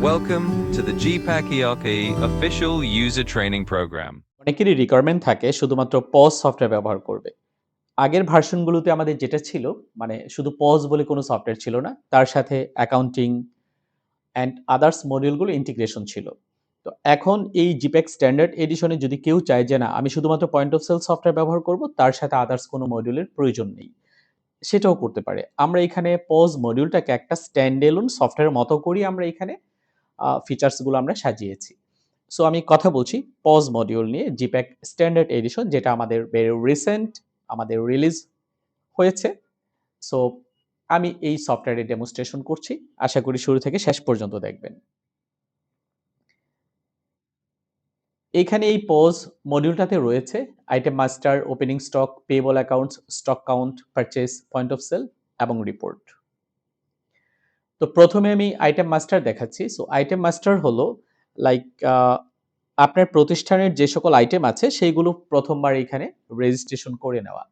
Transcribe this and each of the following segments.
Welcome to the GPAC ERP official user training program. অনেকেরই requirement থাকে শুধুমাত্র pause software ব্যবহার করবে। আগের ভার্সনগুলোতে আমাদের যেটা ছিল, মানে শুধু পজ বলে কোনো সফটওয়্যার ছিল না। তার সাথে অ্যাকাউন্টিং অ্যান্ড আদার্স মডিউলগুলো ইন্টিগ্রেশন ছিল। তো এখন এই জিপ্যাক স্ট্যান্ডার্ড এডিশনে যদি কেউ চায় যে না আমি শুধুমাত্র পয়েন্ট অফ সেল সফটওয়্যার ব্যবহার করব, তার সাথে আদার্স কোনো মডিউলের প্রয়োজন নেই। সেটাও করতে পারে। আমরা এখানে পজ মডিউলটাকে একটা স্ট্যান্ড এলোন সফটওয়্যারের মতো করেই আমরা এখানে ফিচার্সগুলো আমরা সাজিয়েছি। সো আমি কথা বলছি পজ মডিউল নিয়ে জিপ্যাক স্ট্যান্ডার্ড এডিশন, যেটা আমাদের ভেরি রিসেন্ট আমাদের রিলিজ হয়েছে। সো আমি এই সফটওয়্যারের ডেমনস্ট্রেশন করছি। আশা করি শুরু থেকে শেষ পর্যন্ত দেখবেন। এখানে এই পজ মডিউলটাতে রয়েছে item master, opening stock, payable accounts, stock count, purchase, point of sale এবং রিপোর্ট। তো প্রথমে আমি আইটেম মাস্টার দেখাচ্ছি। সো আইটেম মাস্টার হলো লাইক আপনার প্রতিষ্ঠানের যে সকল আইটেম আছে সেইগুলো প্রথমবার এখানে রেজিস্ট্রেশন করে নেওয়া।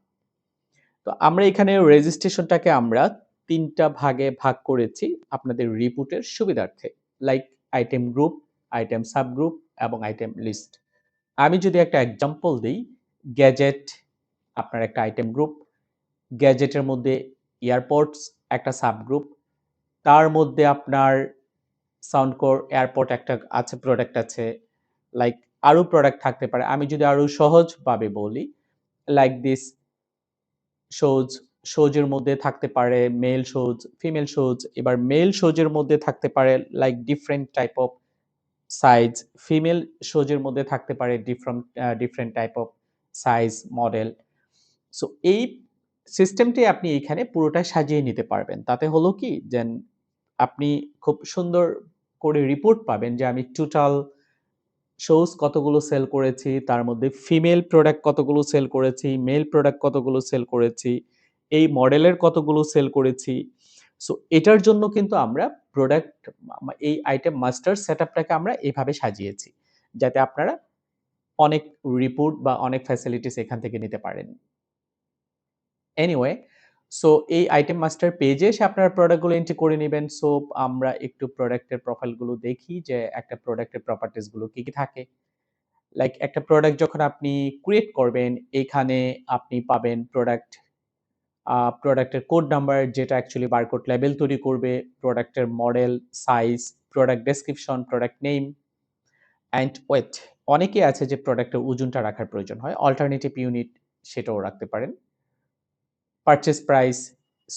তো আমরা এখানে রেজিস্ট্রেশনটাকে আমরা ৩ টা ভাগে ভাগ করেছি আপনাদের রিপোর্টের সুবিধার্থে। Like item group, item subgroup এবং আইটেম লিস্ট। আমি যদি একটা এক্সাম্পল দেই, গ্যাজেট আপনার একটা আইটেম গ্রুপ, গ্যাজেটের মধ্যে এয়ারপোর্টস একটা সাবগ্রুপ, তার মধ্যে আপনার সাউন্ডকোর এয়ারপোর্ট একটা আছে, প্রোডাক্ট আছে। লাইক আরো প্রোডাক্ট থাকতে পারে। আমি যদি আরো সহজভাবে বলি, লাইক দিস শোজ, শোজের মধ্যে থাকতে পারে মেল শোজ, ফিমেল শোজ। এবার মেল শোজের মধ্যে থাকতে পারে like different type of size, female শোজের মধ্যে থাকতে পারে different type of size, model. So এই সিস্টেমটি আপনি এখানে পুরোটাই সাজিয়ে নিতে পারবেন। তাতে হলো কি যেন আপনি খুব সুন্দর করে রিপোর্ট পাবেন যে আমি টোটাল শোজ কতগুলো সেল করেছি, তার মধ্যে ফিমেল প্রোডাক্ট কতগুলো সেল করেছি, মেল প্রোডাক্ট কতগুলো সেল করেছি, এই মডেলের কতগুলো সেল করেছি। সো এটার জন্য কিন্তু আমরা প্রোডাক্ট এই আইটেম মাস্টার সেটআপটাকে আমরা এভাবে সাজিয়েছি, যাতে আপনারা অনেক রিপোর্ট বা অনেক ফ্যাসিলিটিস এখান থেকে নিতে পারেন। এনিওয়ে, সো এই আইটেম মাস্টার পেজে এসে আপনারা প্রোডাক্টগুলো এন্ট্রি করে নিবেন। সো আমরা একটু প্রোডাক্টের প্রোফাইলগুলো দেখি যে একটা প্রোডাক্টের প্রপার্টিজ গুলো কি থাকে। লাইক একটা প্রোডাক্ট যখন আপনি ক্রিয়েট করবেন, এখানে আপনি পাবেন প্রোডাক্টের কোড নাম্বার, যেটা অ্যাকচুয়ালি বারকোড লেবেল তৈরি করবে, প্রোডাক্টের model, size, product description, product name and weight. অনেকেই আছে যে প্রোডাক্টের ওজনটা রাখার প্রয়োজন হয়, অল্টারনেটিভ ইউনিট সেটাও রাখতে পারেন। Purchase price,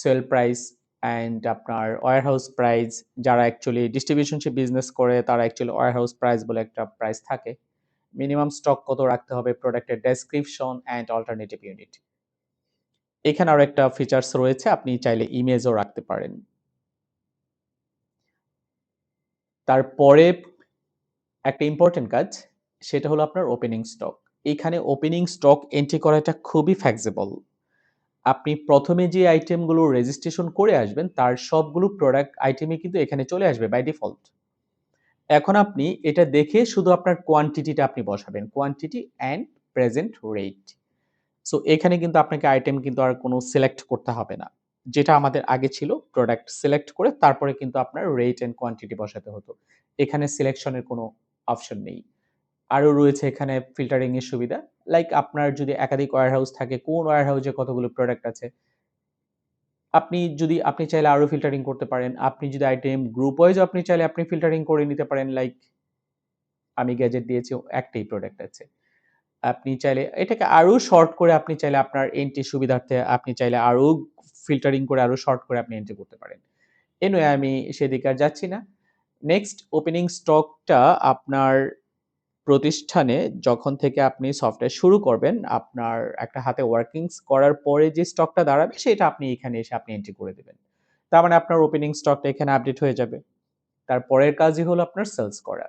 sale price and আপনার ওয়্যারহাউস প্রাইস। যারা অ্যাকচুয়ালি ডিস্ট্রিবিউশনশিপ বিজনেস করে তারা অ্যাকচুয়ালি ওয়্যারহাউস প্রাইস বলে একটা প্রাইস থাকে। মিনিমাম স্টক কত রাখতে হবে, প্রোডাক্টের ডেসক্রিপশন অ্যান্ড অল্টারনেটিভ ইউনিট। এখানে আরো একটা ফিচার্স রয়েছে, আপনি চাইলে ইমেজও রাখতে পারেন। তারপরে একটা ইম্পর্টেন্ট কাজ, সেটা হলো আপনার ওপেনিং স্টক। এখানে ওপেনিং স্টক এন্ট্রি করাটা খুবই ফ্লেক্সিবল। আপনি প্রথমে যে আইটেমগুলো রেজিস্ট্রেশন করে আসবেন তার সবগুলো প্রোডাক্ট আইটেমই কিন্তু এখানে চলে আসবে বাই ডিফল্ট। এখন আপনি এটা দেখে শুধু আপনার কোয়ান্টিটিটা আপনি বসাবেন, quantity and present rate. So এখানে কিন্তু আপনাকে আইটেম কিন্তু আর কোনো সিলেক্ট করতে হবে না। যেটা আমাদের আগে ছিল, প্রোডাক্ট সিলেক্ট করে তারপরে কিন্তু আপনার রেট অ্যান্ড কোয়ান্টিটি বসাতে হতো। এখানে সিলেকশনের কোনো অপশন নেই। আরো রয়েছে এখানে ফিল্টারিং এর সুবিধা। লাইক আপনার যদি একাধিক ওয়্যারহাউস থাকে, কোন ওয়্যারহাউসে কতগুলো প্রোডাক্ট আছে, আপনি চাইলে আরো ফিল্টারিং করতে পারেন। আপনি যদি আইটেম গ্রুপ ওয়াইজ আপনি চাইলে আপনি ফিল্টারিং করে নিতে পারেন। লাইক আমি গ্যাজেট দিয়েছি, একটাই প্রোডাক্ট আছে। আপনি চাইলে এটাকে আরো শর্ট করে আপনি চাইলে আপনার এন্ট্রি সুবিধার্থে আপনি চাইলে আরো ফিল্টারিং করে আরো শর্ট করে আপনি এন্ট্রি করতে পারেন। এনিওয়ে আমি সেদিকে আর যাচ্ছি না। নেক্সট ওপেনিং স্টকটা আপনার প্রতিষ্ঠানে যখন থেকে আপনি সফটওয়্যার শুরু করবেন, আপনার একটা হাতে ওয়ার্কিংস করার পরে যে স্টকটা দাঁড়াবে সেটা আপনি এখানে এসে আপনি এন্ট্রি করে দিবেন। তার মানে আপনার ওপেনিং স্টকটা এখানে আপডেট হয়ে যাবে। তারপরের কাজই হলো আপনার সেলস করা।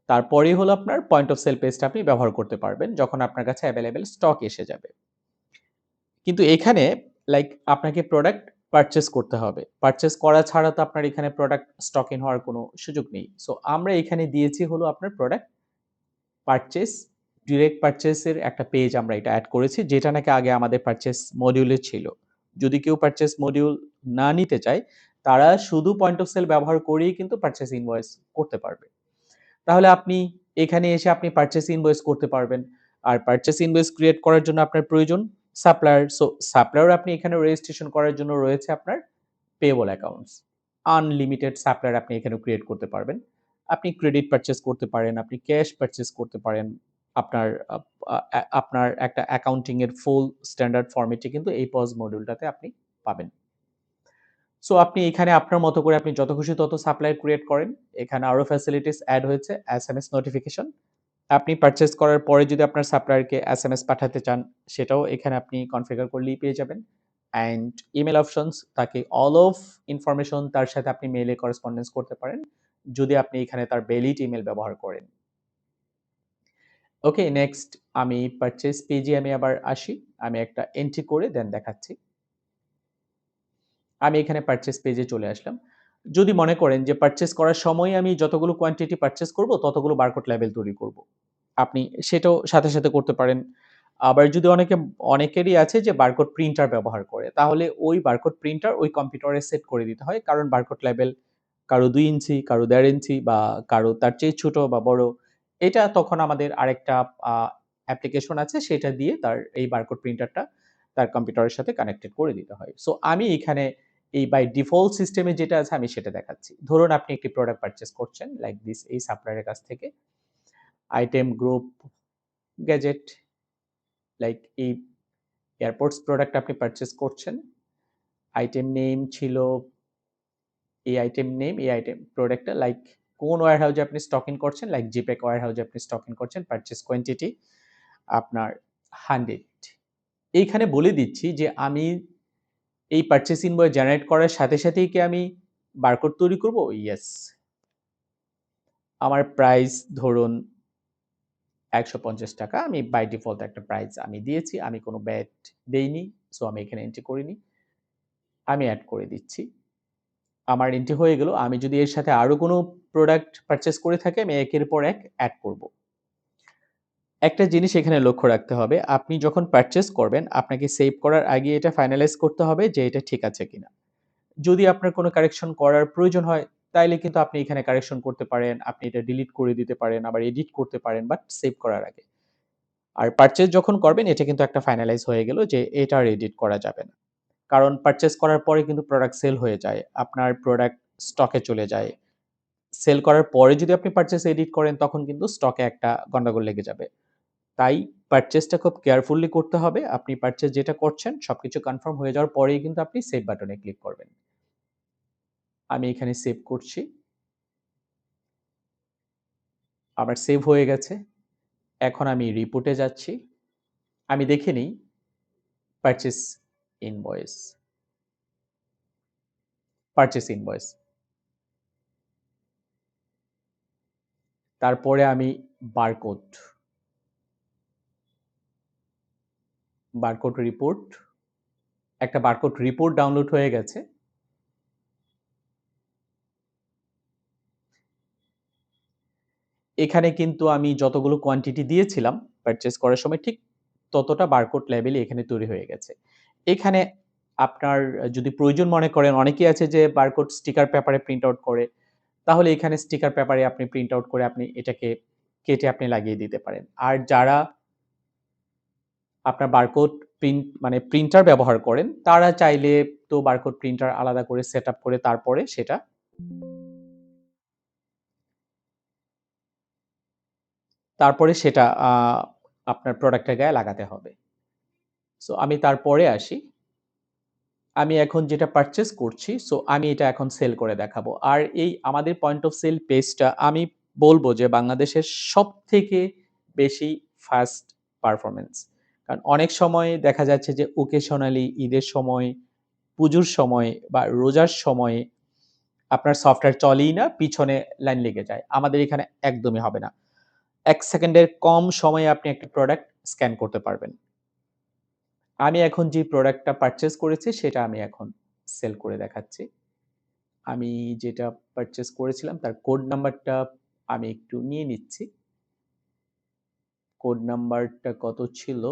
তারপরেই হলো আপনার পয়েন্ট অফ সেল পেজটা আপনি ব্যবহার করতে পারবেন যখন আপনার কাছে এভেইলেবল স্টক এসে যাবে। কিন্তু এখানে লাইক আপনাকে প্রোডাক্ট পারচেজ করতে হবে। পারচেজ করা ছাড়া তো আপনার এখানে প্রোডাক্ট স্টক ইন হওয়ার কোনো সুযোগ নেই। সো আমরা এখানে দিয়েছি হলো আপনার প্রোডাক্ট পারচেজ, ডিরেক্ট পারচেজ এর একটা পেজ আমরা এটা এড করেছি, যেটা নাকি আগে আমাদের পারচেজ মডিউলে ছিল। যদি কেউ পারচেজ মডিউল না নিতে চায়, তারা শুধু পয়েন্ট অফ সেল ব্যবহার করেই কিন্তু পারচেজ ইনভয়েস করতে পারবে। তাহলে আপনি এখানে এসে আপনি পারচেজ ইনভয়েস করতে পারবেন। আর পারচেজ ইনভয়েস ক্রিয়েট করার জন্য আপনার প্রয়োজন সাপ্লায়ার। সো সাপ্লায়ার আপনি এখানে রেজিস্ট্রেশন করার জন্য রয়েছে আপনার পেয়েবল অ্যাকাউন্টস। আনলিমিটেড সাপ্লায়ার আপনি এখানে ক্রিয়েট করতে পারবেন। আপনি ক্রেডিট পারচেজ করতে পারেন, আপনি ক্যাশ পারচেজ করতে পারেন। আপনার আপনার একটা অ্যাকাউন্টিং এর ফুল স্ট্যান্ডার্ড ফরম্যাটে কিন্তু এই পজ মডিউলটাতে আপনি পাবেন। সো আপনি এখানে আপনার মতো করে আপনি যত খুশি তত সাপ্লায়ার ক্রিয়েট করেন। এখানে আরো ফ্যাসিলিটিস এড হয়েছে এসএমএস নোটিফিকেশন। আপনি পারচেজ করার পরে যদি আপনার সাপ্লায়ারকে এসএমএস পাঠাতে চান, সেটাও এখানে আপনি কনফিগার করলেই পেয়ে যাবেন। অ্যান্ড ইমেইল অপশনস, তাকে অল অফ ইনফরমেশন তার সাথে আপনি মেইলে করেসপন্ডেন্স করতে পারেন, যদি আপনি এখানে তার ভ্যালিড ইমেইল ব্যবহার করেন। ওকে, নেক্সট আমি পারচেজ পেজে আমি আবার আসি। আমি একটা এন্ট্রি করে দেন দেখাচ্ছি। আমি এখানে পারচেজ পেজে চলে আসলাম। যদি মনে করেন যে পারচেজ করার সময় আমি যতগুলো কোয়ান্টিটি পারচেজ করব, ততগুলো বারকোড লেবেল তৈরি করব। আপনি সেটাও সাথে, সাথে করতে পারেন। আবার যদি অনেকেরই আছে যে বারকোড প্রিন্টার ব্যবহার করে, তাহলে ওই বারকোড প্রিন্টার ওই কম্পিউটারে সেট করে দিতে হয়। কারণ বারকোড লেবেল কারো ২ ইঞ্চি, কারো ১.৫ ইঞ্চি বা কারো তার চেয়ে ছোট বা বড়। এটা তখন আমাদের আরেকটা আ অ্যাপ্লিকেশন আছে, সেটা দিয়ে তার এই বারকোড প্রিন্টারটা তার কম্পিউটারের সাথে কানেক্টেড করে দিতে হয়। সো আমি এখানে এই বাই ডিফল্ট সিস্টেমে যেটা আছে আমি সেটা দেখাচ্ছি। ধরুন আপনি একটি প্রোডাক্ট পারচেজ করছেন লাইক দিস এই সাপ্লায়ারের কাছ থেকে। আইটেম গ্রুপ গ্যাজেট, লাইক এই এয়ারপোর্টস প্রোডাক্ট আপনি পারচেজ করছেন। আইটেম নেম ছিল এই আইটেম নেম, এই আইটেম প্রোডাক্টটা লাইক কোন ওয়্যারহাউসে আপনি স্টক ইন করছেন, লাইক জিপ্যাক ওয়্যারহাউসে আপনি স্টক ইন করছেন, পারচেজ কোয়ান্টিটি আপনার 100। এইখানে বলে দিচ্ছি যে আমি এই পারচেজ ইনভয়েস জেনারেট করার সাথে সাথেই কি আমি বারকোড তৈরি করব? ইয়েস। আমার প্রাইস ধরুন ৳১৫০। আমি বাই ডিফল্ট একটা প্রাইস আমি দিয়েছি। আমি কোনো ভ্যাট দেইনি। সো আমি এখানে এন্ট্রি করিনি। আমি এড করে দিচ্ছি। আমার এন্ট্রি হয়ে গেল। আমি যদি এর সাথে আরো কোনো প্রোডাক্ট পারচেজ করে থাকি, আমি একের পর এক এড করব। একটা জিনিস এখানে লক্ষ্য রাখতে হবে, আপনি যখন পারচেজ করবেন, আপনাকে সেভ করার আগে এটা ফাইনালাইজ করতে হবে যে এটা ঠিক আছে কিনা। যদি আপনার কোনো কারেকশন করার প্রয়োজন হয়, তাইলে কিন্তু আপনি এখানে কারেকশন করতে পারেন। আপনি এটা ডিলিট করে দিতে পারেন, আবার এডিট করতে পারেন, বাট সেভ করার আগে। আর পারচেজ যখন করবেন, এটা কিন্তু একটা ফাইনালাইজ হয়ে গেল যে এটা আর এডিট করা যাবে না। কারণ পারচেজ করার পরে কিন্তু প্রোডাক্ট সেল হয়ে যায়। আপনার প্রোডাক্ট স্টকে চলে যায়। সেল করার পরে যদি আপনি পারচেজ এডিট করেন, তখন কিন্তু স্টকে একটা গন্ডগোল লেগে যাবে। তাই পারচেজটা খুব কেয়ারফুলি করতে হবে। আপনি পারচেজ যেটা করছেন, সবকিছু কনফার্ম হয়ে যাওয়ার পরেই কিন্তু আপনি সেভ বাটনে ক্লিক করবেন। আমি এখানে সেভ করছি। আমার সেভ হয়ে গেছে। এখন আমি রিপোর্টে যাচ্ছি। আমি দেখে নিই পারচেজ ইনভয়েস, পারচেজ ইনভয়েস। তারপরে আমি বারকোড, বারকোড রিপোর্ট, একটা বারকোড রিপোর্ট ডাউনলোড হয়ে গেছে। এখানে কিন্তু আমি যতগুলো কোয়ান্টিটি দিয়েছিলাম পারচেজ করার সময়, ঠিক ততটা বারকোড লেভেলই এখানে তৈরি হয়ে গেছে। এখানে আপনার যদি প্রয়োজন মনে করেন, অনেকেই আছে যে বারকোড স্টিকার পেপারে প্রিন্ট আউট করে। তাহলে এখানে স্টিকার পেপারে আপনি প্রিন্ট আউট করে আপনি এটাকে কেটে আপনি লাগিয়ে দিতে পারেন। আর যারা আপনার বারকোড মানে প্রিন্টার ব্যবহার করেন, তারা চাইলে তো বারকোড প্রিন্টার আলাদা করে সেটআপ করে তারপরে সেটা আপনার প্রোডাক্টের গায়ে লাগাতে হবে। সো আমি তারপরে আসি। আমি এখন যেটা পারচেজ করছি, সো আমি এটা এখন সেল করে দেখাবো। আর এই আমাদের পয়েন্ট অফ সেল পেজটা আমি বলব যে বাংলাদেশের সবথেকে বেশি ফাস্ট পারফরম্যান্স। কারণ অনেক সময় দেখা যাচ্ছে যে occasionally ঈদের সময়, পুজোর সময় বা রোজার সময়ে আপনার সফটওয়্যার চলেই না, পিছনে লাইন লেগে যায়। আমাদের এখানে একদমই হবে না। ১ সেকেন্ডের কম সময়ে আপনি একটা প্রোডাক্ট স্ক্যান করতে পারবেন। আমি এখন যে প্রোডাক্টটা পারচেজ করেছি, সেটা আমি এখন সেল করে দেখাচ্ছি। আমি যেটা পারচেজ করেছিলাম তার কোড নাম্বারটা আমি একটু নিয়ে নিচ্ছি। কোড নাম্বারটা কত ছিল?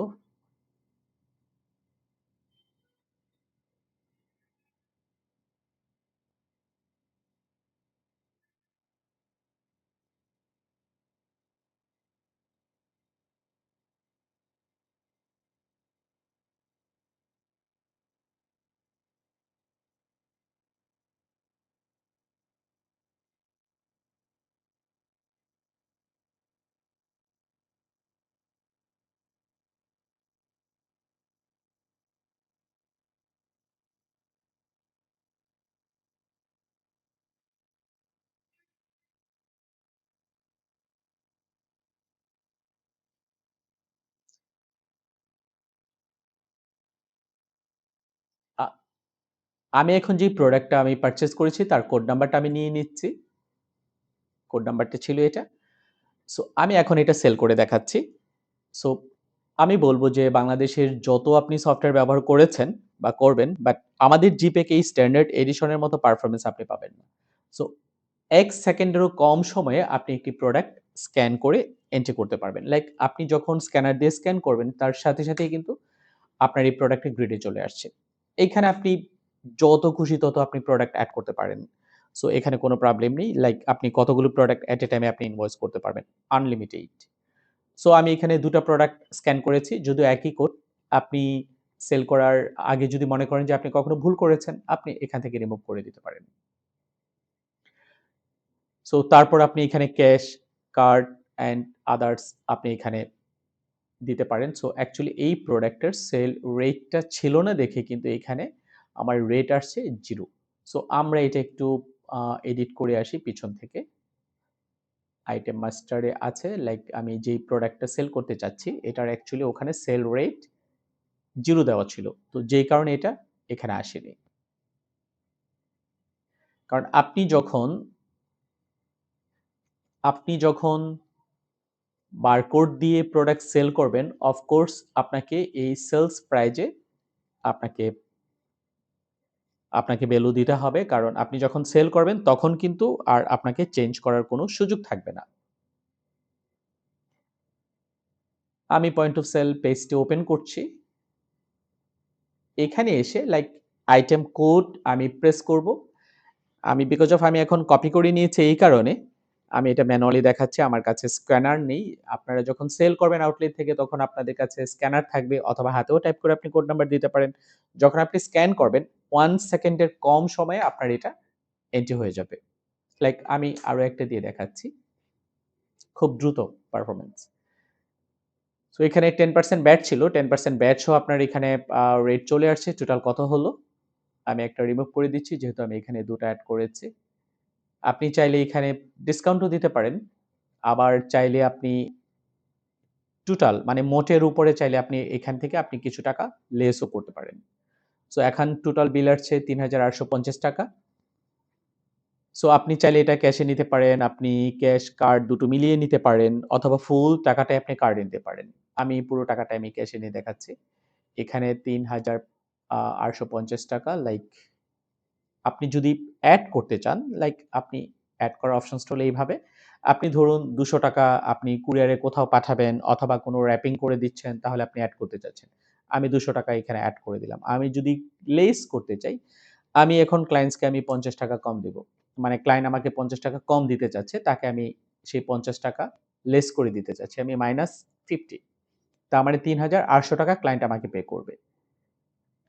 আমি এখন যে প্রোডাক্টটা আমি পারচেজ করেছি তার কোড নাম্বারটা আমি নিয়ে নিচ্ছি। কোড নাম্বারটা ছিল এটা। সো আমি এখন এটা সেল করে দেখাচ্ছি। সো আমি বলব যে বাংলাদেশের যত আপনি সফটওয়্যার ব্যবহার করেছেন বা করবেন, বাট আমাদের জিপেকে এই স্ট্যান্ডার্ড এডিশনের মতো পারফরম্যান্স আপনি পাবেন না। সো ১ সেকেন্ডেরও কম সময়ে আপনি একটি প্রোডাক্ট স্ক্যান করে এন্ট্রি করতে পারবেন। লাইক আপনি যখন স্ক্যানার দিয়ে স্ক্যান করবেন তার সাথে সাথেই কিন্তু আপনার এই প্রোডাক্টের গ্রিডে চলে আসছে। এইখানে আপনি যত খুশি তত আপনি প্রোডাক্ট এড করতে পারেন। সো এখানে কোনো প্রবলেম নেই। লাইক আপনি কতগুলো প্রোডাক্ট এট এ টাইমে আপনি ইনভয়েস করতে পারবেন। আনলিমিটেড। সো আমি এখানে ২ টা প্রোডাক্ট স্ক্যান করেছি। যদিও একই কোড। আপনি সেল করার আগে যদি মনে করেন যে আপনি কখনো ভুল করেছেন, আপনি এখান থেকে রিমুভ করে দিতে পারেন। সো তারপর আপনি এখানে ক্যাশ, কার্ড অ্যান্ড আদার্স আপনি এখানে দিতে পারেন। সো অ্যাকচুয়ালি এই প্রোডাক্টের সেল রেটটা ছিল না দেখে কিন্তু এখানে আমার রেট আসছে 0। সো আমরা এটা একটু এডিট করে আসি পিছন থেকে। আইটেম মাস্টারে আছে লাইক আমি যেই প্রোডাক্টটা সেল করতে চাচ্ছি এটার অ্যাকচুয়ালি ওখানে সেল রেট 0 দেওয়া ছিল। তো যেই কারণে এটা এখানে আসেনি। কারণ আপনি যখন বারকোড দিয়ে প্রোডাক্ট সেল করবেন, অফ কোর্স আপনাকে এই সেলস প্রাইজে আপনাকে আপনাকে ভ্যালু দিতে হবে। কারণ আপনি যখন সেল করবেন তখন কিন্তু আর আপনাকে চেঞ্জ করার কোনো সুযোগ থাকবে না। আমি পয়েন্ট অফ সেল পেজটি ওপেন করছি। এখানে এসে লাইক আইটেম কোড আমি প্রেস করব। আমি এখন কপি করে নিয়েছি এই কারণে আমি এটা ম্যানুয়ালি দেখাচ্ছি। আমার কাছে স্ক্যানার নেই। আপনারা যখন সেল করবেন আউটলেট থেকে তখন আপনাদের কাছে স্ক্যানার থাকবে অথবা হাতেও টাইপ করে আপনি কোড নাম্বার দিতে পারেন। যখন আপনি স্ক্যান করবেন 1 সেকেন্ডের কম সময়ে আপনার এটা এন্ট্রি হয়ে যাবে। লাইক আমি আরো একটা দিয়ে দেখাচ্ছি। খুব দ্রুত পারফরম্যান্স। সো এখানে 10% ব্যাট ছিল। 10% ব্যাট সহ আপনার এখানে রেট চলে আসছে। টোটাল কত হলো? আমি একটা রিমুভ করে দিচ্ছি যেহেতু আমি এখানে ২ টা এড করেছি। আপনি চাইলে এখানে ডিসকাউন্টও দিতে পারেন। আবার চাইলে আপনি টোটাল মানে মোটের উপরে চাইলে আপনি এখান থেকে আপনি কিছু টাকা লেসও করতে পারেন। সো এখন টোটাল বিল আসছে ৳৩,৮৫০। সো আপনি চাইলে এটা ক্যাশে নিতে পারেন, আপনি ক্যাশ, কার্ড দুটো মিলিয়ে নিতে পারেন অথবা ফুল টাকাটাই আপনি কার্ডে নিতে পারেন। আমি পুরো টাকাটা আমি ক্যাশে নিয়ে দেখাচ্ছি। এখানে ৳৩,৮৫০ লাইক আপনি যদি এড করতে চান, লাইক আপনি এড করার অপশনসটা হলো এইভাবে। আপনি ধরুন ৳২০০ আপনি কুরিয়ারে কোথাও পাঠাবেন অথবা কোনো র‍্যাপিং করে দিচ্ছেন তাহলে আপনি এড করতে চাচ্ছেন। আমি ৳২০০ এখানে এড করে দিলাম। আমি যদি লেস করতে চাই, আমি এখন ক্লায়েন্টসকে আমি ৳৫০ কম দিব। মানে ক্লায়েন্ট আমাকে ৳৫০ কম দিতে চাচ্ছে, তাকে আমি সেই ৳৫০ লেস করে দিতে চাচ্ছি। আমি -50 তার মানে ৳৩,৮০০ ক্লায়েন্ট আমাকে পে করবে।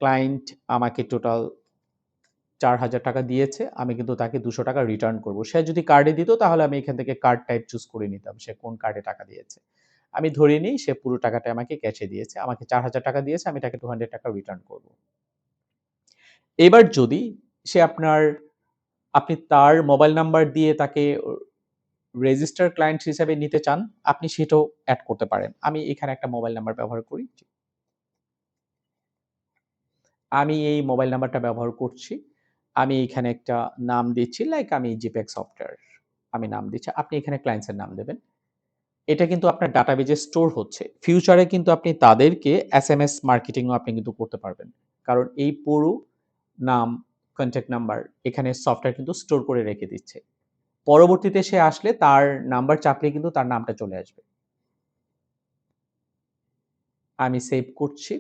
ক্লায়েন্ট আমাকে টোটাল ৳৪,০০০ দিয়েছে। আমি কিন্তু তাকে ৳২০০ রিটার্ন করব। সে যদি কার্ডে দিত তাহলে আমি এখান থেকে কার্ড টাইপ চুজ করে নিতাম। সে কোন কার্ডে টাকা দিয়েছে। আমি ধরে নিই সে পুরো টাকাটা আমাকে ক্যাশে দিয়েছে। আমাকে ৳৪,০০০ দিয়েছে, আমি তাকে ৳200 রিটার্ন করব। এবার যদি সে আপনি তার মোবাইল নাম্বার দিয়ে তাকে রেজিস্টার ক্লায়েন্ট হিসেবে নিতে চান, আপনি সেটাও এড করতে পারেন। আমি এখানে একটা মোবাইল নাম্বার ব্যবহার করি। আমি এই মোবাইল নাম্বারটা ব্যবহার করছি। আমি এখানে একটা নাম দিচ্ছি লাইক আমি জিপ্যাক সফটওয়্যার। আমি নাম দিচ্ছি। আপনি এখানে ক্লায়েন্টস এর নাম দেবেন। এটা কিন্তু আপনার ডাটাবেজে স্টোর হচ্ছে। ফিউচারে কিন্তু আপনি তাদেরকে এসএমএস মার্কেটিং ও আপনি কিন্তু করতে পারবেন। কারণ এই পুরো নাম, কনট্যাক্ট নাম্বার এখানে সফটওয়্যার কিন্তু স্টোর করে রেখে দিচ্ছে। পরবর্তীতে সে আসলে তার নাম্বার চাপলেই কিন্তু তার নামটা চলে আসবে। আমি সেভ করছি।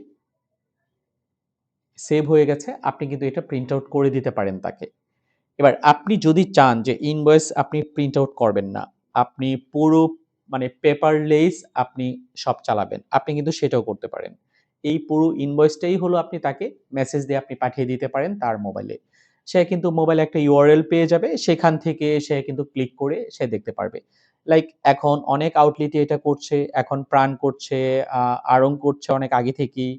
সেভ হয়ে গেছে। আপনি কিন্তু এটা প্রিন্ট আউট করে দিতে পারেন তাকে। এবার আপনি যদি চান যে ইনভয়েস আপনি প্রিন্ট আউট করবেন না, আপনি পুরো মানে পেপারলেস আপনি সব চালাবেন। আপনি কিন্তু সেটাও করতে পারেন। এই পুরো ইনভয়েসটাই হলো আপনি তাকে মেসেজ দিয়ে আপনি পাঠিয়ে দিতে পারেন তার মোবাইলে। সে কিন্তু মোবাইলে একটা URL পেয়ে যাবে। সেখান থেকে সে কিন্তু ক্লিক করে সে দেখতে পারবে। লাইক এখন অনেক আউটলেটই এটা করছে। এখন প্রাণ করছে, আ আড়ং করছে অনেক আগে থেকেই।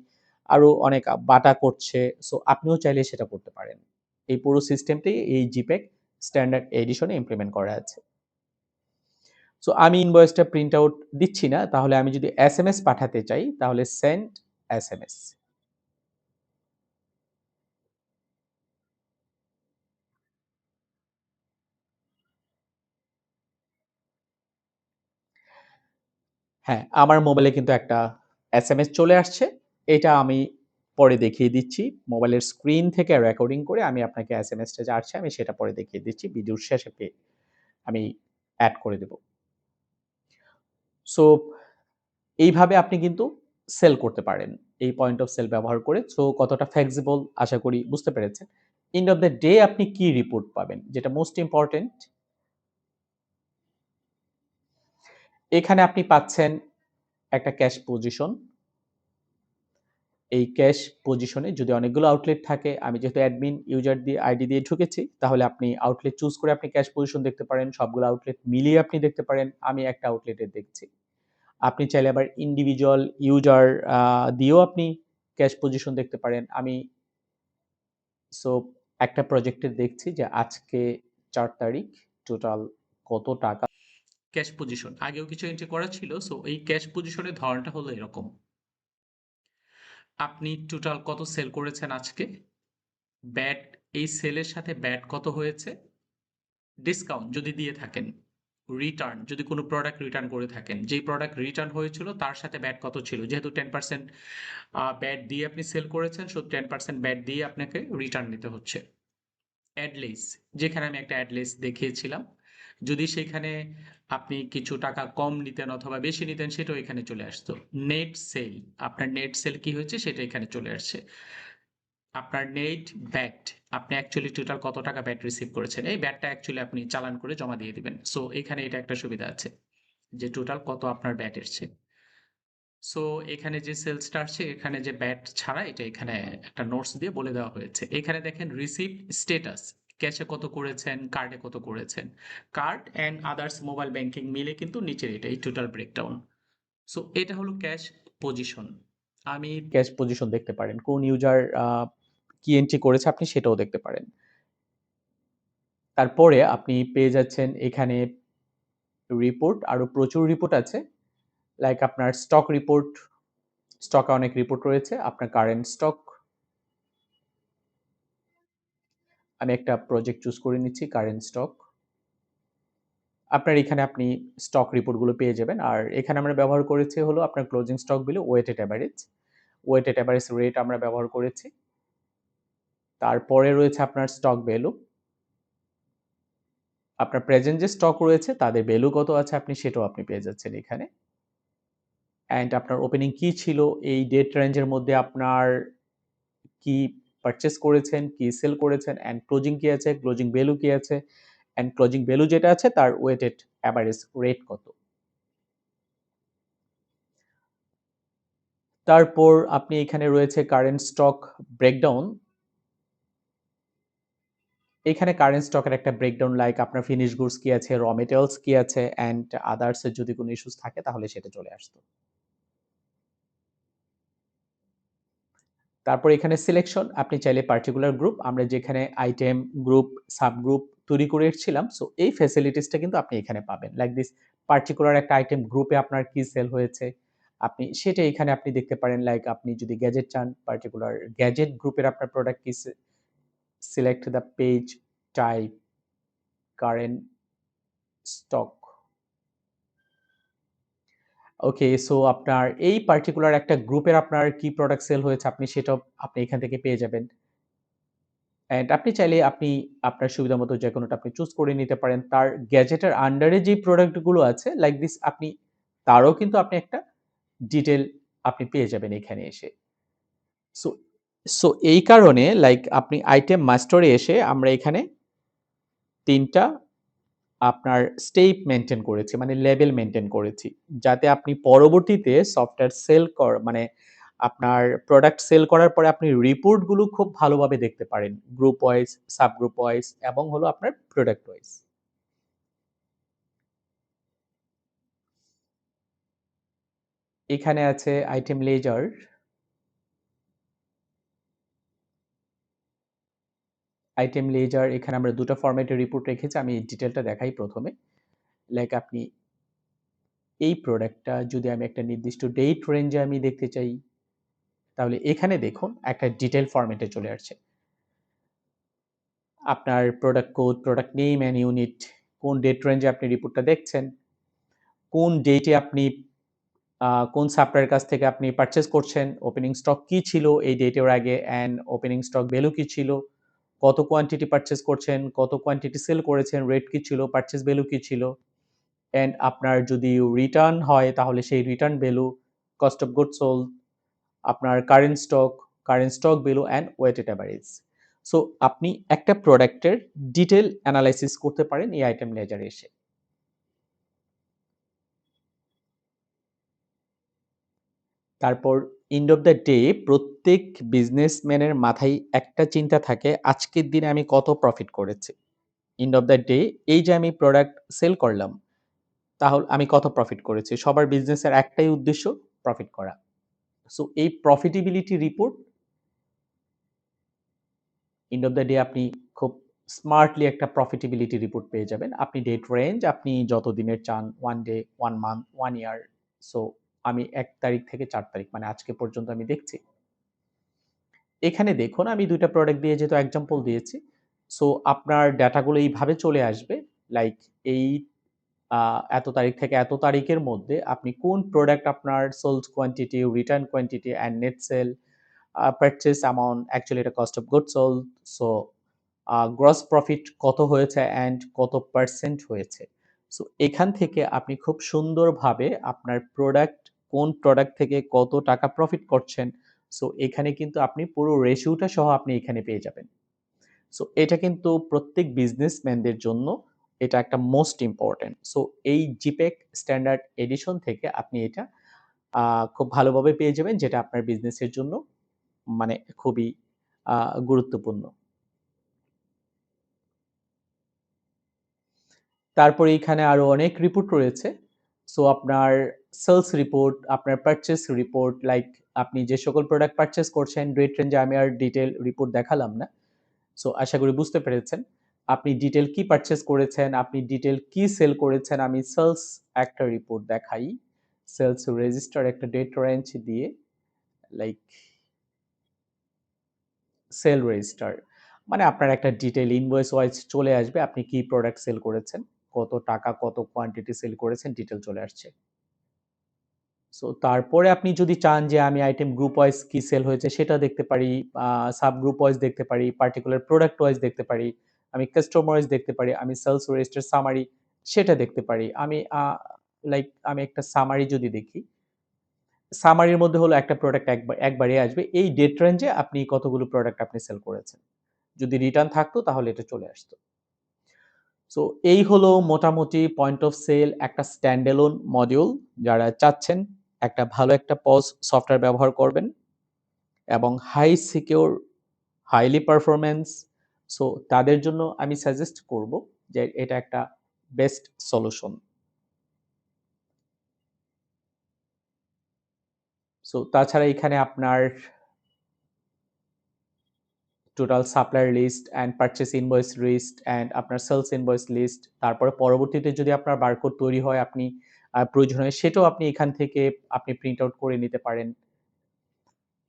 আরো অনেক বাটা করছে। সো আপনিও চাইলে সেটা করতে পারেন। এই পুরো সিস্টেমটি এই জিপ্যাক স্ট্যান্ডার্ড এডিশনে ইমপ্লিমেন্ট করা আছে। সো আমি ইনভয়েসটা প্রিন্ট আউট দিচ্ছি না। তাহলে আমি যদি এসএমএস পাঠাতে চাই তাহলে সেন্ড এসএমএস। হ্যাঁ, আমার মোবাইলে কিন্তু একটা এসএমএস চলে আসছে। এটা আমি পরে দেখিয়ে দিচ্ছি। মোবাইলের স্ক্রিন থেকে রেকর্ডিং করে আমি আপনাকে এসএমএসটা যা আসছে আমি সেটা পরে দেখিয়ে দিচ্ছি। ভিডিওর শেষে আমি এড করে দেব। সো এইভাবে আপনি কিন্তু সেল করতে পারেন। এই পয়েন্ট অফ সেল ব্যবহার করে। সো কতটা ফ্লেক্সিবল আশা করি বুঝতে পেরেছেন। এন্ড অফ দ্যা ডে আপনি কি রিপোর্ট পাবেন? যেটা মোস্ট ইম্পোর্টেন্ট, এখানে আপনি পাচ্ছেন একটা ক্যাশ পজিশন। এই ক্যাশ পজিশনে যদি অনেকগুলো আউটলেট থাকে, আমি যেহেতু অ্যাডমিন ইউজার দিয়ে আইডি দিয়ে ঢুকেছি, তাহলে আপনি আউটলেট চুজ করে আপনি ক্যাশ পজিশন দেখতে পারেন। সবগুলো আউটলেট মিলিয়ে আপনি দেখতে পারেন। আমি একটা আউটলেটের দেখছি। আপনি চাইলে আবার ইন্ডিভিজুয়াল ইউজার দিয়েও আপনি ক্যাশ পজিশন দেখতে পারেন। আমি সো একটা প্রজেক্টের দেখছি যে আজকে ৪ তারিখ টোটাল কত টাকা ক্যাশ পজিশন। আগেও কিছু এন্ট্রি করা ছিল। সো এই ক্যাশ পজিশনের ধরনটা হলো এরকম। আপনি টোটাল কত সেল করেছেন আজকে? ব্যাট এই সেলের সাথে ব্যাট কত হয়েছে? ডিসকাউন্ট যদি দিয়ে থাকেন, রিটার্ন যদি কোনো প্রোডাক্ট রিটার্ন করে থাকেন, যেই প্রোডাক্ট রিটার্ন হয়েছিল তার সাথে ব্যাট কত ছিল? যেহেতু 10% ব্যাট দিয়ে আপনি সেল করেছেন, সো 10% ব্যাট দিয়ে আপনাকে রিটার্ন নিতে হচ্ছে। অ্যাডলেস, যেখানে আমি একটা অ্যাডলেস দেখিয়েছিলাম, যদি সেখানে আপনি কিছু টাকা কম নিতেন অথবা বেশি নিতেন সেটাও এখানে চলে আসতো। নেট সেল, আপনার নেট সেল কি হয়েছে সেটা এখানে চলে আসছে। আপনার নেট ব্যাট, আপনি অ্যাকচুয়ালি টোটাল কত টাকা ব্যাট রিসিভ করেছেন, এই ব্যাটটা অ্যাকচুয়ালি আপনি চালান করে জমা দিয়ে দিবেন। সো এখানে এটা একটা সুবিধা আছে যে টোটাল কত আপনার ব্যাট এসছে। সো এখানে যে সেলসটা আসছে, এখানে যে ব্যাট ছাড়া এটা এখানে একটা নোটস দিয়ে বলে দেওয়া হয়েছে। এখানে দেখেন রিসিপ্ট স্ট্যাটাস, ক্যাশে কত করেছেন, কার্ডে কত করেছেন, card and others mobile banking মিলে কিন্তু নিচের এটা এই টোটাল ব্রেকডাউন। সো এটা হলো ক্যাশ পজিশন। আমি ক্যাশ পজিশন দেখতে পারেন, কোন ইউজার কি এন্ট্রি করেছে আপনি সেটাও দেখতে পারেন। তারপরে আপনি পেয়ে যাচ্ছেন এখানে রিপোর্ট, আরো প্রচুর রিপোর্ট আছে। লাইক আপনার স্টক রিপোর্ট, স্টকে অনেক রিপোর্ট রয়েছে। আপনার কারেন্ট স্টক, আমি একটা প্রজেক্ট চুজ করে নিচ্ছি কারেন্ট স্টক। আপনার এখানে আপনি স্টক রিপোর্টগুলো পেয়ে যাবেন। আর এখানে আমরা ব্যবহার করেছি হলো আপনার closing stock value, weighted average. Weighted average rate আমরা ব্যবহার করেছি। তারপরে রয়েছে আপনার স্টক ভ্যালু। আপনার প্রেজেন্ট যে স্টক রয়েছে তাদের ভ্যালু কত আছে আপনি সেটাও আপনি পেয়ে যাচ্ছেন এখানে। অ্যান্ড আপনার ওপেনিং কি ছিল, এই ডেট রেঞ্জের মধ্যে আপনার কি পারচেজ করেছেন, কি সেল করেছেন, অ্যান্ড ক্লোজিং কি আছে, ক্লোজিং ভ্যালু কি আছে, অ্যান্ড ক্লোজিং ভ্যালু যেটা আছে তার ওয়েটেড এভারেজ রেট কত। তারপর আপনি এখানে রয়েছে কারেন্ট স্টক ব্রেকডাউন। এখানে কারেন্ট স্টকের একটা ব্রেকডাউন, লাইক আপনার ফিনিশ গুডস কি আছে, র মেটেরিয়ালস কি আছে, অ্যান্ড আদার্স এর যদি কোনো ইস্যুস থাকে তাহলে সেটা চলে আসতো। তারপর এখানে সিলেকশন, আপনি চাইলে পার্টিকুলার গ্রুপ, আমরা যেখানে আইটেম গ্রুপ সাবগ্রুপ তৈরি করে এসেছিলাম, সো এই ফ্যাসিলিটিসটা কিন্তু আপনি এখানে পাবেন। লাইক দিস, পার্টিকুলার একটা আইটেম গ্রুপে আপনার কি সেল হয়েছে আপনি সেটা এখানে আপনি দেখতে পারেন। লাইক আপনি যদি গ্যাজেট চান, পার্টিকুলার গ্যাজেট গ্রুপের আপনার প্রোডাক্ট কি, select the page type current stock. Okay, so আপনার এই পার্টিকুলার একটা গ্রুপের আপনার কি প্রোডাক্ট সেল হয়েছে আপনি সেটাও আপনি এখান থেকে পেয়ে যাবেন। অ্যান্ড আপনি চাইলে আপনি আপনার সুবিধা মতো যেকোনোটা আপনি চুজ করে নিতে পারেন। তার গ্যাজেটের আন্ডারে যে প্রোডাক্ট গুলো আছে লাইক দিস, আপনি তারও কিন্তু আপনি একটা ডিটেইল আপনি পেয়ে যাবেন এখানে এসে। সো সো এই কারণে লাইক আপনি আইটেম মাস্টারে এসে আমরা এখানে ৩ টা আপনার স্টেপ মেইনটেইন করেছি, মানে লেভেল মেইনটেইন করেছি। যাতে আপনি পরবর্তীতে সফটওয়্যার সেল মানে আপনার প্রোডাক্ট সেল করার পরে আপনি রিপোর্ট গুলো খুব ভালোভাবে দেখতে পারেন। গ্রুপ ওয়াইজ, সাবগ্রুপ ওয়াইজ এবং হলো আপনার প্রোডাক্ট ওয়াইজ। এখানে আছে আইটেম লেজার। আইটেম লেজার এখানে আমরা ২ টা ফরম্যাটের রিপোর্ট রেখেছি। আমি ডিটেইলটা দেখাই ১ম এ। লাইক আপনি এই প্রোডাক্টটা যদি আমি একটা নির্দিষ্ট ডেট রেঞ্জে আমি দেখতে চাই, তাহলে এখানে দেখুন একটা ডিটেইল ফরম্যাটে চলে আসছে। আপনার product code, product name and unit, কোন ডেট রেঞ্জে আপনি রিপোর্টটা দেখছেন, কোন ডেটে আপনি কোন সাপ্লায়ারের কাছ থেকে আপনি পারচেজ করছেন, ওপেনিং স্টক কি ছিল এই ডেটের আগে অ্যান্ড ওপেনিং স্টক ভ্যালু কি ছিল, কত কোয়ান্টিটি পারচেজ করছেন, কত কোয়ান্টিটি সেল করেছেন, রেট কি ছিল, পারচেজ ভ্যালু কি ছিল, অ্যান্ড আপনার যদি রিটার্ন হয় তাহলে সেই return value, cost of goods sold, আপনার current stock value and weighted average. So আপনি একটা প্রোডাক্টের ডিটেল অ্যানালাইসিস করতে পারেন এই আইটেম লেজারে এসে। তারপর এন্ড অফ দ্য ডে প্রত্যেক বিজনেসম্যানের মাথায় একটা চিন্তা থাকে, আজকের দিনে আমি কত প্রফিট করেছি। এন্ড অফ দ্য ডে এই যে আমি প্রোডাক্ট সেল করলাম, তাহলে আমি কত প্রফিট করেছি। সবার বিজনেসের একটাই উদ্দেশ্য, প্রফিট করা। সো এই profitability report end of the day আপনি খুব স্মার্টলি একটা প্রফিটেবিলিটি রিপোর্ট পেয়ে যাবেন। আপনি ডেট রেঞ্জ আপনি যত দিনের চান, 1 ডে, 1 মান্থ, 1 ইয়ার। সো আমি ১ তারিখ থেকে ৪ তারিখ মানে আজকে পর্যন্ত আমি দেখছি। এখানে দেখুন আমি ২ টা প্রোডাক্ট দিয়ে যেহেতু এক্সাম্পল দিয়েছি। সো আপনার ডেটাগুলো এইভাবে চলে আসবে। লাইক এই আ এত তারিখ থেকে এত তারিখের মধ্যে আপনি কোন প্রোডাক্ট আপনার sold quantity, return quantity and net sale, purchase amount, actually এটা cost of goods sold. So gross profit কত হয়েছে অ্যান্ড কত পার্সেন্ট হয়েছে। সো এখান থেকে আপনি খুব সুন্দরভাবে আপনার কোন প্রোডাক্ট থেকে কত টাকা প্রফিট করছেন। সো এখানে কিন্তু আপনি পুরো রেশিওটা সহ আপনি এখানে পেয়ে যাবেন। সো এটা কিন্তু প্রত্যেক বিজনেসম্যানদের জন্য এটা একটা মোস্ট ইম্পোর্টেন্ট। সো এই জিপেক স্ট্যান্ডার্ড এডিশন থেকে আপনি এটা খুব ভালোভাবে পেয়ে যাবেন, যেটা আপনার বিজনেসের জন্য মানে খুবই গুরুত্বপূর্ণ। তারপরে এখানে আরো অনেক রিপোর্ট রয়েছে। সো আপনার সেলস রিপোর্ট, আপনার পারচেজ রিপোর্ট, লাইক আপনি যে সকল প্রোডাক্ট পারচেজ করছেন, রেট রেঞ্জে আমি আর ডিটেইল রিপোর্ট দেখালাম না। সো আশা করি বুঝতে পেরেছেন। আপনি ডিটেইল কি পারচেজ করেছেন, আপনি ডিটেইল কি সেল করেছেন, আমি সেলস একটা রিপোর্ট দেখাই। সেলস রেজিস্টার একটা ডেট রেঞ্জ দিয়ে, লাইক সেল রেজিস্টার। মানে আপনার একটা ডিটেইল ইনভয়েস ওয়াইজ চলে আসবে আপনি কি প্রোডাক্ট সেল করেছেন, কত টাকা, কত কোয়ান্টিটি সেল করেছেন, ডিটেইল চলে আসছে। সো তারপরে আপনি যদি চান যে আমি আইটেম গ্রুপ ওয়াইজ কি সেল হয়েছে সেটা দেখতে পারি, সাব গ্রুপ ওয়াইজ দেখতে পারি, পার্টিকুলার প্রোডাক্ট ওয়াইজ দেখতে পারি, আমি কাস্টমার ওয়াইজ দেখতে পারি, আমি সেলস রেজিস্টার সামারি সেটা দেখতে পারি। আমি একটা সামারি যদি দেখি, সামারির মধ্যে হলো একটা প্রোডাক্ট একবারে আসবে। এই ডেট রেঞ্জে আপনি কতগুলো প্রোডাক্ট আপনি সেল করেছেন। যদি রিটার্ন থাকতো তাহলে এটা চলে আসতো। সো এই হলো মোটামুটি পয়েন্ট অফ সেল একটা স্ট্যান্ডএলোন মডিউল। যারা চাচ্ছেন একটা ভালো একটা পজ সফটওয়্যার ব্যবহার করবেন এবং high secure, highly performance, so তাদের জন্য আমি সাজেস্ট করব যে এটা একটা বেস্ট সলিউশন। সো তাছাড়া এখানে আপনার total supplier list and purchase invoice list and আপনার সেলস ইনভয়েস লিস্ট, তারপরে পরবর্তীতে যদি আপনার বারকোড তৈরি হয় আপনি প্রয়োজন হয় সেটাও আপনি এখান থেকে আপনি প্রিন্ট আউট করে নিতে পারেন।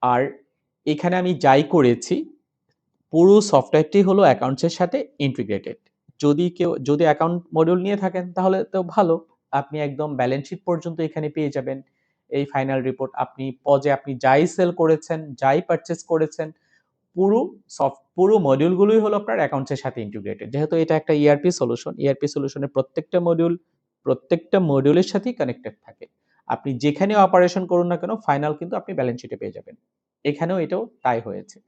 আর এখানে আমি যাই করেছি পুরো সফটওয়্যারটি হলো অ্যাকাউন্টসের সাথে ইন্টিগ্রেটেড। যদি অ্যাকাউন্ট মডিউল নিয়ে থাকেন তাহলে তো ভালো। আপনি একদম ব্যালেন্স শিট পর্যন্ত এখানে পেয়ে যাবেন। এই ফাইনাল রিপোর্ট আপনি পজে আপনি যাই সেল করেছেন, যাই পারচেজ করেছেন, পুরো মডিউলগুলোই হলো আপনার অ্যাকাউন্টসের সাথে ইন্টিগ্রেটেড। যেহেতু এটা একটা ইআরপি সলিউশন, ইআরপি সলিউশনের প্রত্যেকটা মডিউলের সাথেই কানেক্টেড থাকে। আপনি যেখানে অপারেশন করুন না কেন ফাইনাল কিন্তু আপনি ব্যালেন্স শিটে পেয়ে যাবেন। এখানেও এটাও তাই হয়েছে।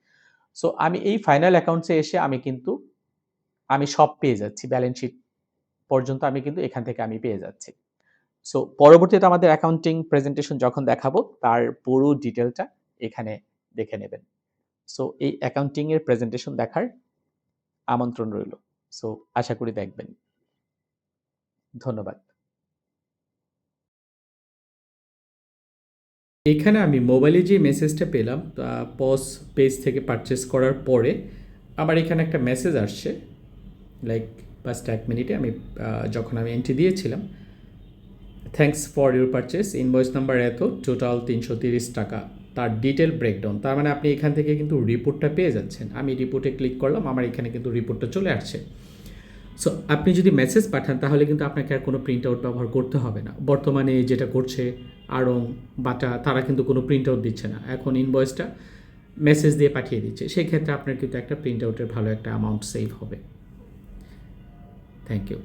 সো আমি এই ফাইনাল অ্যাকাউন্টসে এসে আমি সব পেয়ে যাচ্ছি। ব্যালেন্স শিট পর্যন্ত আমি কিন্তু এখান থেকে আমি পেয়ে যাচ্ছি। সো পরবর্তীতে আমাদের অ্যাকাউন্টিং প্রেজেন্টেশন যখন দেখাবো তার পুরো ডিটেইলটা এখানে দেখে নেবেন। সো এই অ্যাকাউন্টিং এর প্রেজেন্টেশন দেখার আমন্ত্রণ রইল। সো আশা করি দেখবেন। ধন্যবাদ। এখানে আমি মোবাইলে যে মেসেজটা পেলাম পজ পেজ থেকে পারচেজ করার পরে আমার এখানে একটা মেসেজ আসছে, লাইক ফার্স্ট 1 মিনিটে যখন আমি এন্ট্রি দিয়েছিলাম, thanks for your purchase, invoice number এত, টোটাল ৩৩০ টাকা, তার ডিটেল ব্রেকডাউন। তার মানে আপনি এখান থেকে কিন্তু রিপোর্টটা পেয়ে যাচ্ছেন। আমি রিপোর্টে ক্লিক করলাম, আমার এখানে কিন্তু রিপোর্টটা চলে আসছে। সো আপনি যদি মেসেজ পাঠান তাহলে কিন্তু আপনাকে আর কোনো প্রিন্ট আউট ব্যবহার করতে হবে না। বর্তমানে যেটা করছে আড়ং, বাটা, তারা কিন্তু কোনো প্রিন্ট আউট দিচ্ছে না, এখন ইনভয়েসটা মেসেজ দিয়ে পাঠিয়ে দিচ্ছে। সেই ক্ষেত্রে আপনার কিন্তু একটা প্রিন্ট আউটের ভালো একটা অ্যামাউন্ট সেভ হবে। Thank you.